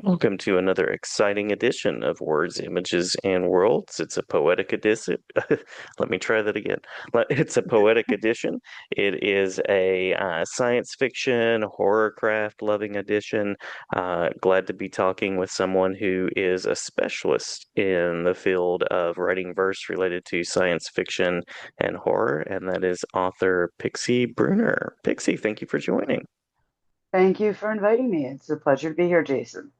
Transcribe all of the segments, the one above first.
Welcome to another exciting edition of Words, Images, and Worlds. It's a poetic edition. Let me try that again. It's a poetic edition. It is a science fiction, horror craft loving edition. Glad to be talking with someone who is a specialist in the field of writing verse related to science fiction and horror, and that is author Pixie Bruner. Pixie, thank you for joining. Thank you for inviting me. It's a pleasure to be here, Jason.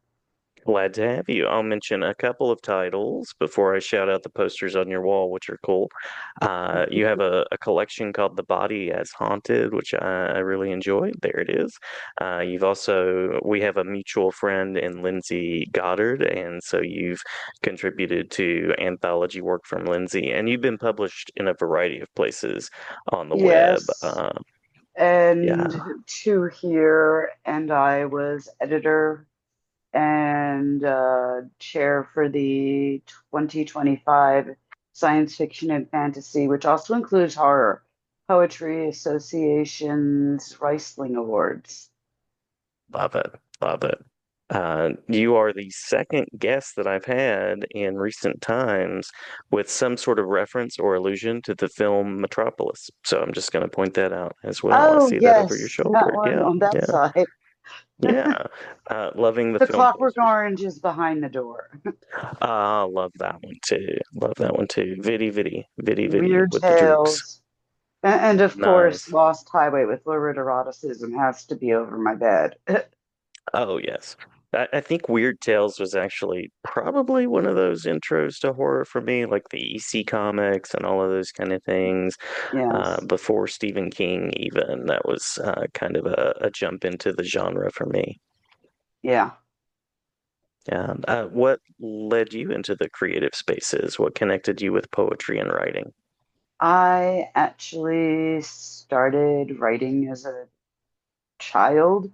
Glad to have you. I'll mention a couple of titles before I shout out the posters on your wall, which are cool. You have a collection called The Body as Haunted, which I really enjoyed. There it is. We have a mutual friend in Lindsay Goddard, and so you've contributed to anthology work from Lindsay, and you've been published in a variety of places on the web. Yes, Yeah. and two here, and I was editor and chair for the 2025 Science Fiction and Fantasy, which also includes Horror Poetry Association's Riesling Awards. Love it. Love it. You are the second guest that I've had in recent times with some sort of reference or allusion to the film Metropolis. So I'm just going to point that out as well. I Oh, see that over your yes, that shoulder. one Yeah, on that yeah, side. yeah. Loving the The film Clockwork posters. Orange is behind the door. Love that one too. Love that one too. Vitty Weird with the droogs. Tales. And of course, Nice. Lost Highway with lurid eroticism has to be over my bed. Oh, yes. I think Weird Tales was actually probably one of those intros to horror for me, like the EC comics and all of those kind of things. Yes. Before Stephen King, even, that was kind of a jump into the genre for me. Yeah. What led you into the creative spaces? What connected you with poetry and writing? I actually started writing as a child.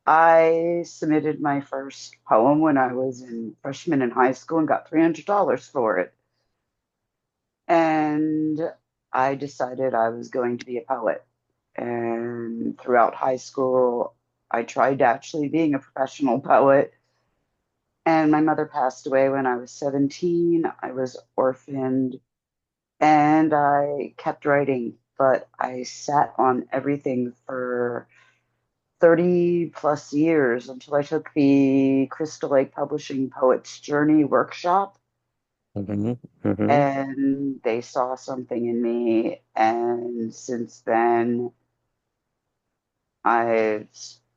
I submitted my first poem when I was in freshman in high school and got $300 for it. And I decided I was going to be a poet. And throughout high school, I tried actually being a professional poet. And my mother passed away when I was 17. I was orphaned and I kept writing, but I sat on everything for 30 plus years until I took the Crystal Lake Publishing Poets Journey workshop. Hmm. Hmm. And they saw something in me. And since then, I've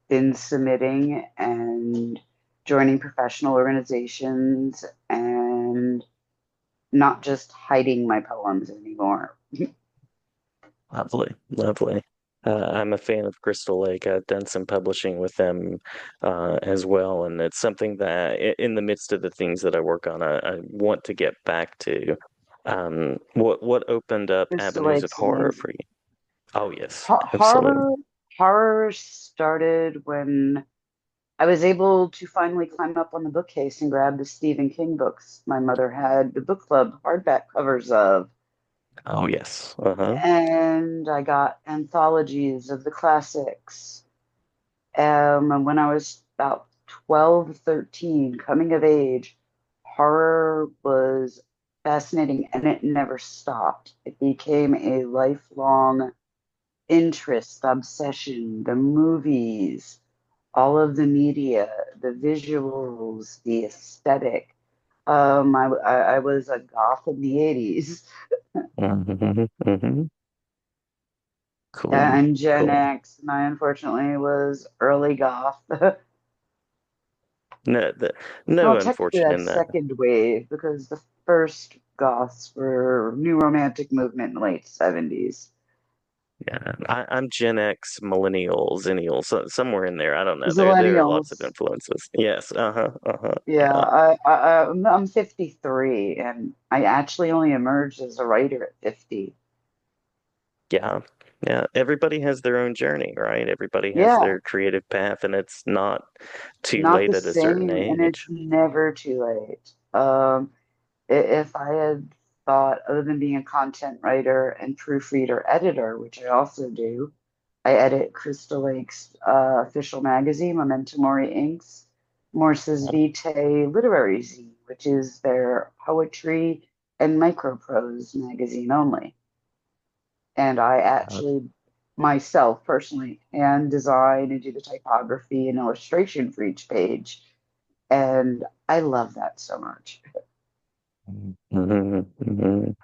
been submitting and joining professional organizations and not just hiding my poems anymore. Lovely, lovely. I'm a fan of Crystal Lake. I've done some publishing with them as well, and it's something that, in the midst of the things that I work on, I want to get back to. What opened up Crystal avenues of Lake's horror for amazing. you? Oh yes, absolutely. Horror started when I was able to finally climb up on the bookcase and grab the Stephen King books my mother had the book club hardback covers of. Oh yes. Uh-huh. And I got anthologies of the classics. And when I was about 12, 13, coming of age, horror was fascinating and it never stopped. It became a lifelong interest, obsession, the movies, all of the media, the visuals, the aesthetic. I was a goth in the 80s. Hmm. Hmm. Cool, I'm Gen cool. X, and I unfortunately was early goth. No, Well, no technically unfortunate in that's that. second wave because the first goths were new romantic movement in the late 70s. Yeah, I'm Gen X, millennial, zennial, somewhere in there. I don't know. There are lots of Zillennials. influences. Yes. Uh-huh. Uh-huh. Yeah, Yeah. I'm 53 and I actually only emerged as a writer at 50. Yeah. Yeah. Everybody has their own journey, right? Everybody has Yeah, their creative path, and it's not too not the late at a certain same, and it's age. never too late. If I had thought, other than being a content writer and proofreader editor, which I also do, I edit Crystal Lake's official magazine, Memento Mori Inks. Morse's Vitae Literary Zine, which is their poetry and microprose magazine only. And I Uh, actually myself personally hand design and do the typography and illustration for each page. And I love that so much. mhm, mhm.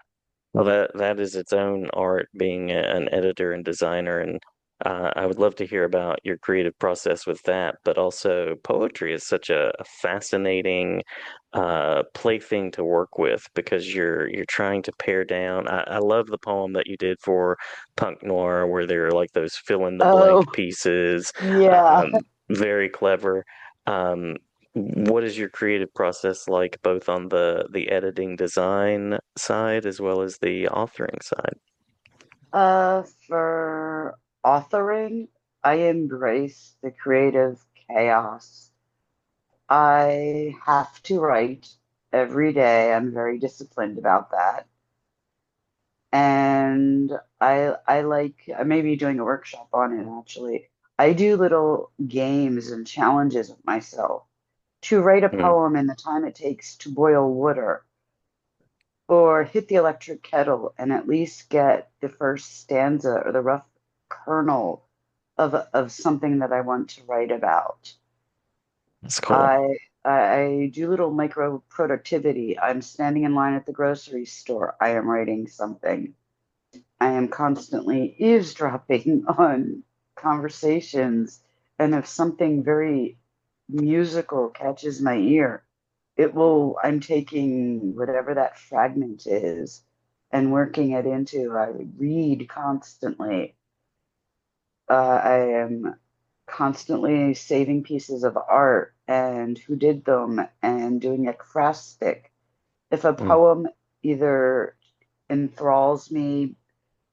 Well, that is its own art, being an editor and designer, and I would love to hear about your creative process with that. But also, poetry is such a fascinating plaything to work with because you're trying to pare down. I love the poem that you did for Punk Noir, where there are like those fill in the blank Oh, pieces. yeah. Um, Very clever. Um, what is your creative process like, both on the editing design side as well as the authoring side? For authoring, I embrace the creative chaos. I have to write every day. I'm very disciplined about that. And I like I may be doing a workshop on it actually. I do little games and challenges with myself to write a Mm, poem in the time it takes to boil water or hit the electric kettle and at least get the first stanza or the rough kernel of something that I want to write about. that's cool. I do little micro productivity. I'm standing in line at the grocery store. I am writing something. I am constantly eavesdropping on conversations. And if something very musical catches my ear, I'm taking whatever that fragment is and working it into. I read constantly. I am constantly saving pieces of art and who did them and doing a acrostic. If a Mm, poem either enthralls me,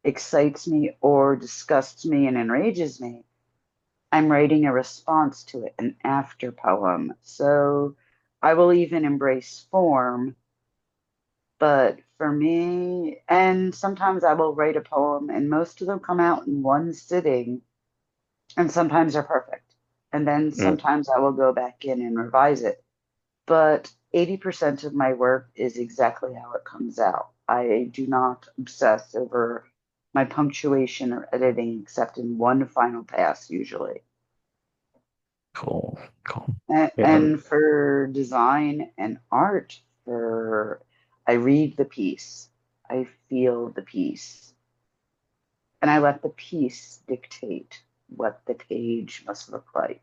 excites me, or disgusts me and enrages me, I'm writing a response to it, an after poem. So I will even embrace form, but for me, and sometimes I will write a poem, and most of them come out in one sitting, and sometimes they're perfect. And then mm. sometimes I will go back in and revise it. But 80% of my work is exactly how it comes out. I do not obsess over my punctuation or editing except in one final pass, usually. Cool, cool. Yeah, And for design and art, for I read the piece, I feel the piece, and I let the piece dictate what the page must look like.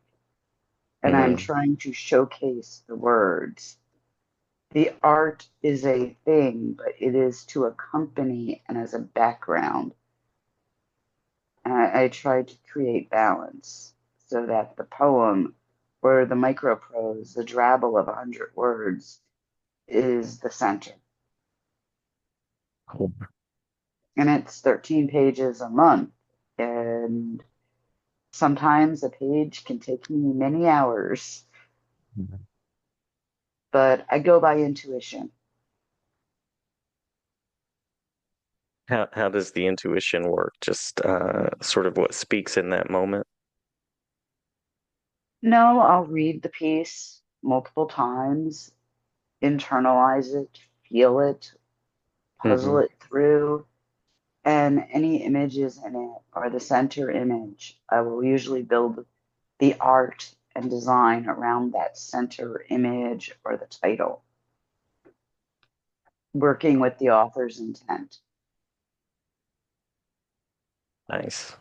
And I'm hmm, trying to showcase the words. The art is a thing, but it is to accompany and as a background. And I try to create balance so that the poem or the microprose, the drabble of 100 words, is the center. cool. And it's 13 pages a month. And sometimes a page can take me many hours, but I go by intuition. How does the intuition work? Just sort of what speaks in that moment? No, I'll read the piece multiple times, internalize it, feel it, puzzle Hmm. it through, and any images in it are the center image. I will usually build the art and design around that center image or the title, working with the author's intent. Nice.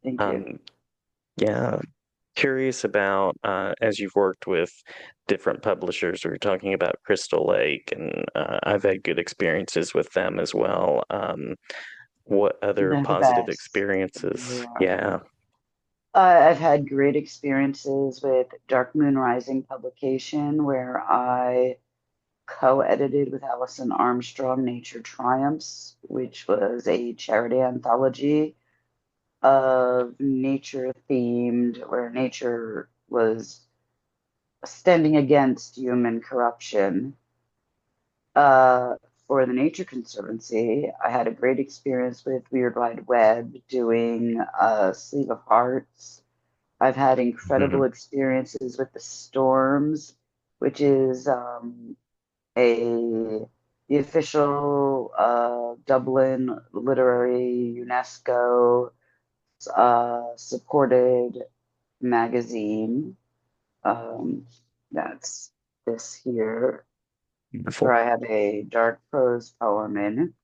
Thank you. Um, yeah, curious about as you've worked with different publishers. We were talking about Crystal Lake, and I've had good experiences with them as well. What other They're the positive best. experiences? Yeah. Yeah. I've had great experiences with Dark Moon Rising publication, where I co edited with Alison Armstrong Nature Triumphs, which was a charity anthology of nature themed, where nature was standing against human corruption. Uh, for the Nature Conservancy, I had a great experience with Weird Wide Web doing Sleeve of Hearts I've had incredible Hmm. experiences with the Storms, which is a the official Dublin literary UNESCO supported magazine. Um, that's this here, where Beautiful. I have a dark prose poem in.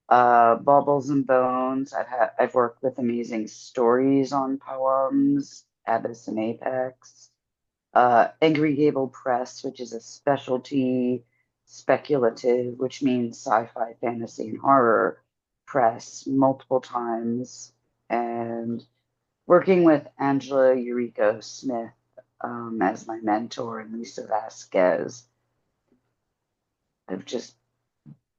Baubles and Bones. I've worked with amazing stories on poems. Abyss and Apex. Angry Gable Press, which is a specialty speculative, which means sci-fi, fantasy, and horror press multiple times, and working with Angela Eureka Smith as my mentor and Lisa Vasquez have just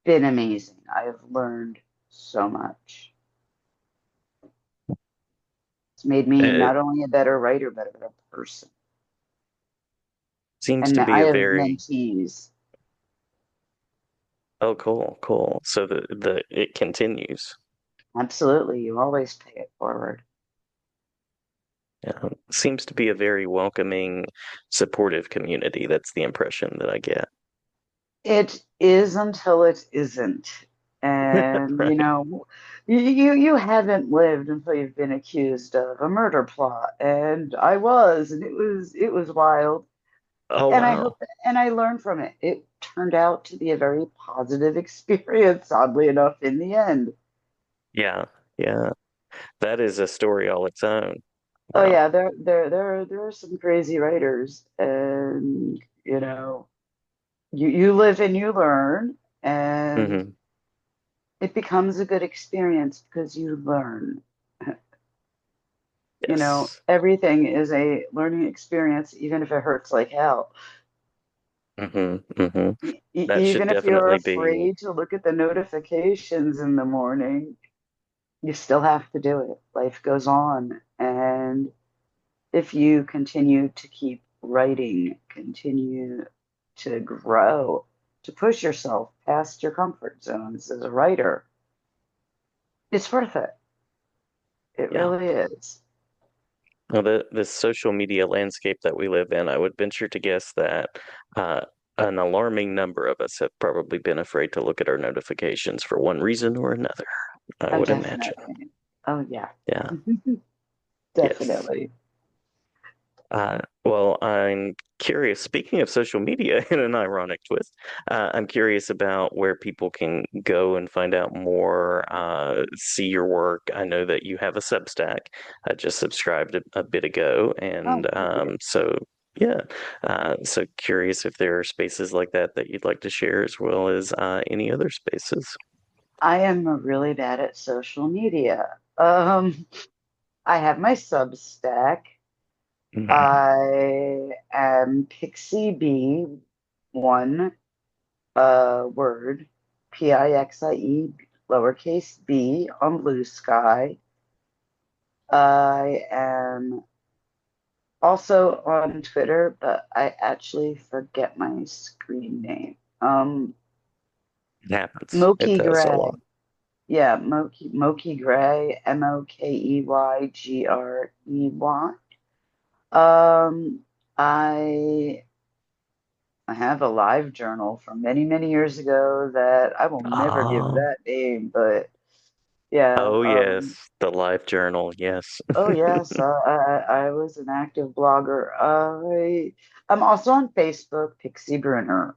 been amazing. I have learned so much. It's made me It not only a better writer, but a better person. seems And to be I a have very, mentees. oh, cool, cool. So the it continues. Absolutely. You always pay it forward. Yeah. Seems to be a very welcoming, supportive community. That's the impression that I get. It is until it isn't. And Right. you haven't lived until you've been accused of a murder plot. And I was, and it was wild. Oh, And I hope wow. and I learned from it. It turned out to be a very positive experience, oddly enough, in the end. Yeah. Yeah. That is a story all its own. Oh Wow. yeah, there are some crazy writers, and you live and you learn, and Hmm. it becomes a good experience because you learn. Yes. Everything is a learning experience, even if it hurts like hell. Hmm. Hmm. That should Even if you're definitely be, afraid to look at the notifications in the morning, you still have to do it. Life goes on, and if you continue to keep writing, continue to grow, to push yourself past your comfort zones as a writer, it's worth it. It yeah. really is. Well, the social media landscape that we live in, I would venture to guess that uh, an alarming number of us have probably been afraid to look at our notifications for one reason or another, I Oh, would imagine. definitely. Oh, yeah. Yeah. Yes. Definitely. Well, I'm curious. Speaking of social media, in an ironic twist, I'm curious about where people can go and find out more, see your work. I know that you have a Substack. I just subscribed a bit ago, Oh, and thank you. so yeah. So curious if there are spaces like that that you'd like to share, as well as any other spaces. I am really bad at social media. I have my Substack. Mhm. I am Pixie B, one word, Pixie, lowercase b on Blue Sky. I am also on Twitter, but I actually forget my screen name. It happens. It Moki does a Gray. lot. Yeah, Moki Gray, Mokeygray. Um, I I have a live journal from many, many years ago that I will never give Oh, that name, but yeah. oh yes, the live journal. Yes, Oh yes, I was an active blogger. I'm also on Facebook, Pixie Bruner,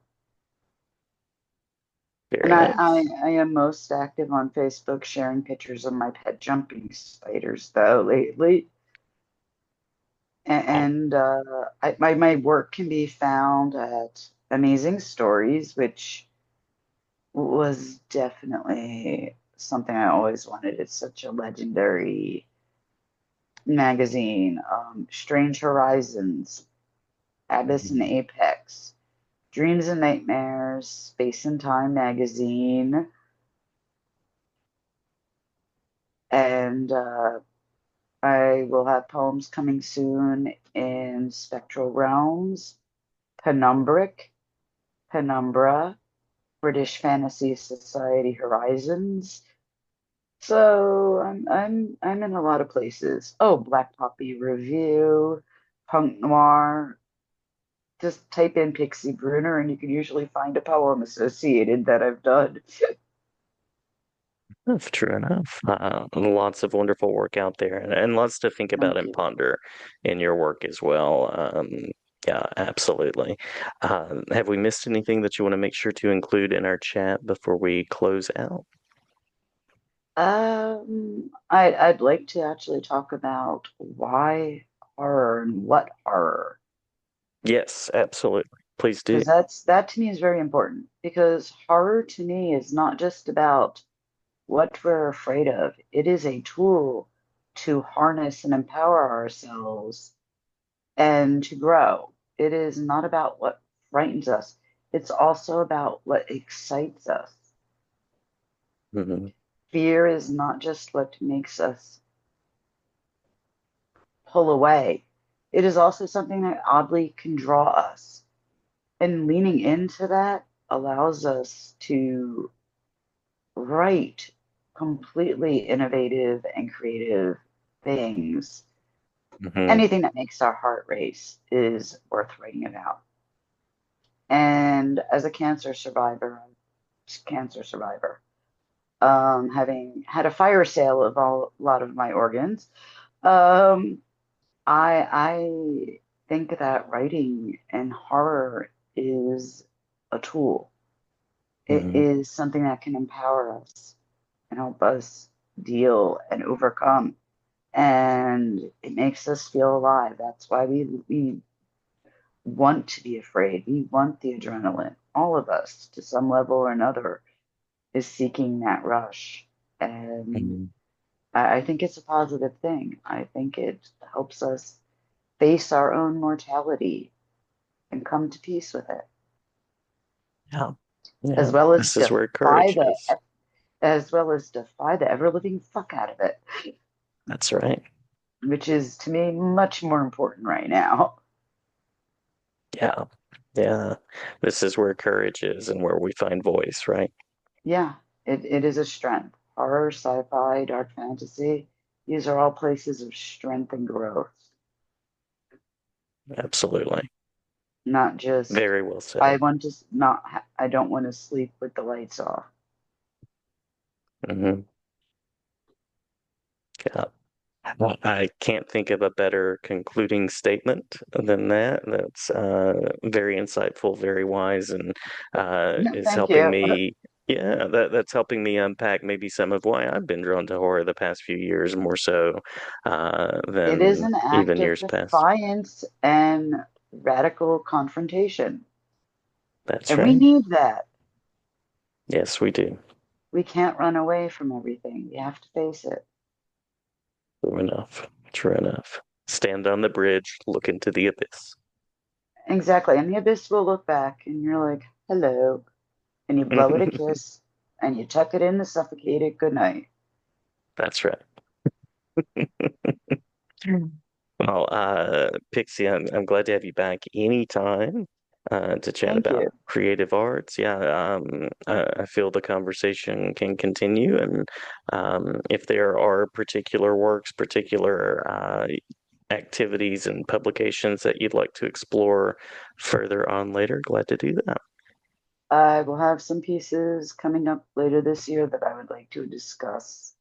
very and nice. I am most active on Facebook, sharing pictures of my pet jumping spiders though lately. Oh, And my work can be found at Amazing Stories, which was definitely something I always wanted. It's such a legendary magazine. Strange Horizons, Abyss and mhm. Apex, Dreams and Nightmares, Space and Time magazine, and I will have poems coming soon in Spectral Realms, Penumbric, Penumbra, British Fantasy Society Horizons, So I'm in a lot of places. Oh, Black Poppy Review, Punk Noir. Just type in Pixie Bruner and you can usually find a poem associated that I've done. That's true enough. Lots of wonderful work out there, and lots to think about Thank and you. ponder in your work as well. Yeah, absolutely. Have we missed anything that you want to make sure to include in our chat before we close out? I'd like to actually talk about why horror and what horror, Yes, absolutely. Please do. because that to me is very important. Because horror to me is not just about what we're afraid of. It is a tool to harness and empower ourselves and to grow. It is not about what frightens us. It's also about what excites us. Hmm. Fear is not just what makes us pull away. It is also something that oddly can draw us. And leaning into that allows us to write completely innovative and creative things. Hmm. Anything that makes our heart race is worth writing about. And as a cancer survivor, having had a fire sale of a lot of my organs, um, I think that writing and horror is a tool. It Hmm. is something that can empower us and help us deal and overcome. And it makes us feel alive. That's why we want to be afraid. We want the adrenaline. All of us, to some level or another, is seeking that rush. And Hmm. I think it's a positive thing. I think it helps us face our own mortality and come to peace with it, Yeah. as Yeah. well as This is where defy courage the is. ever living fuck out of it, That's right. which is to me much more important right now. Yeah. Yeah. This is where courage is and where we find voice, right? Yeah, it is a strength. Horror, sci-fi, dark fantasy, these are all places of strength and growth, Absolutely. not just Very well said. I don't want to sleep with the lights off. Hmm. Yeah. Well, I can't think of a better concluding statement than that. That's very insightful, very wise, and is Thank helping you. me. Yeah, that's helping me unpack maybe some of why I've been drawn to horror the past few years, more so It is than an act even of years past. defiance and radical confrontation. That's And we right. need that. Yes, we do. We can't run away from everything. We have to face it. True enough. True enough. Stand on the bridge, look into the abyss. Exactly. And the abyss will look back and you're like, hello. And you blow it a kiss and you tuck it in to suffocate it. Good night. That's right. Well, Pixie, I'm glad to have you back anytime to chat Thank about you. creative arts. Yeah, I feel the conversation can continue, and if there are particular works, particular activities and publications that you'd like to explore further on later, glad to do that. I will have some pieces coming up later this year that I would like to discuss.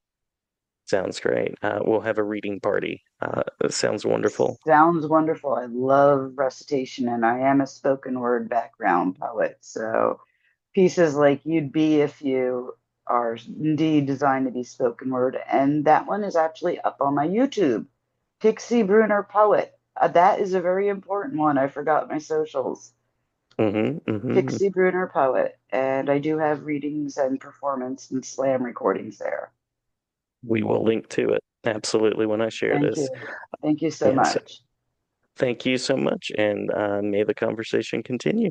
Sounds great. We'll have a reading party. That sounds wonderful. Sounds wonderful. I love recitation and I am a spoken word background poet. So pieces like You'd Be If You are indeed designed to be spoken word. And that one is actually up on my YouTube. Pixie Bruner Poet. That is a very important one. I forgot my socials. Hmm. Hmm. Pixie Bruner Poet. And I do have readings and performance and slam recordings there. We will link to it absolutely when I share Thank this. you. Thank you so Yes. much. Thank you so much, and may the conversation continue.